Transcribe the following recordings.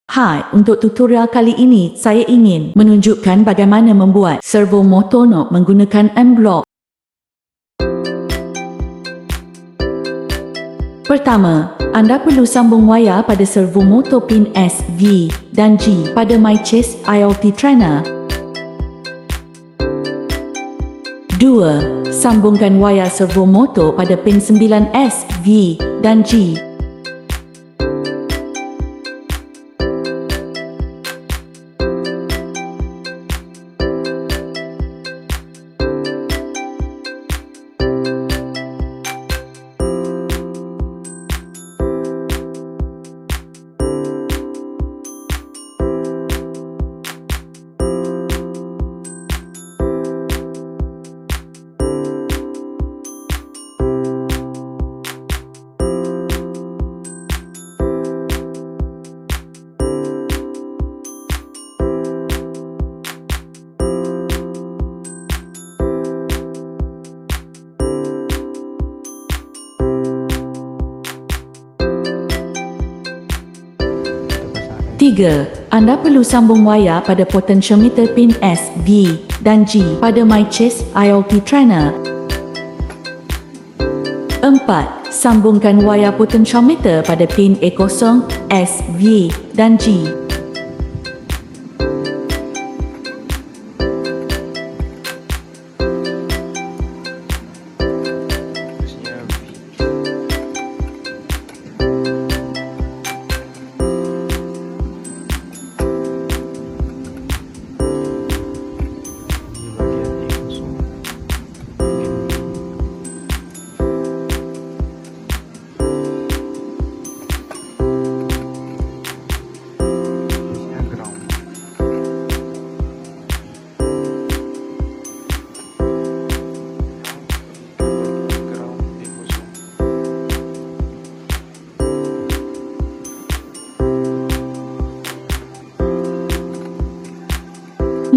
Hai, untuk tutorial kali ini saya ingin menunjukkan bagaimana membuat servo motor menggunakan mBlock. Pertama, anda perlu sambung wayar pada servo motor pin S, V dan G pada Mycest IoT trainer. 2. Sambungkan wayar servo motor pada pin 9S, V dan G. 3. Anda perlu sambung wayar pada potentiometer pin S, V dan G pada Mycest IoT trainer. 4. Sambungkan wayar potentiometer pada pin E0, S, V dan G.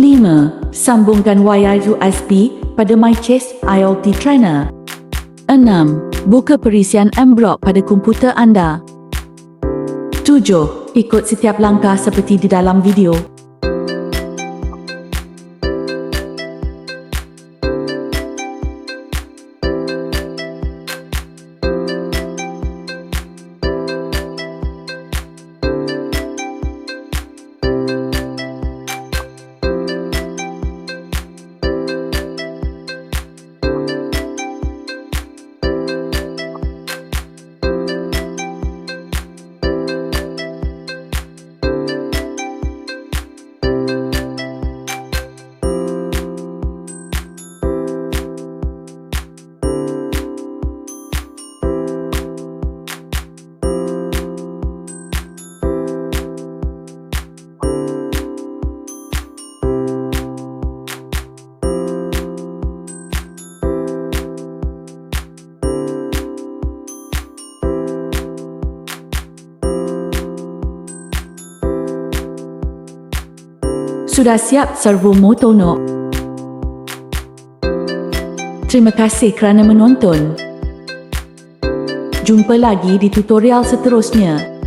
5. Sambungkan wayar USB pada Mycest IoT trainer. 6. Buka perisian mBlock pada komputer anda. 7. Ikut setiap langkah seperti di dalam video. Sudah siap servo motor Terima kasih kerana menonton. Jumpa lagi di tutorial seterusnya.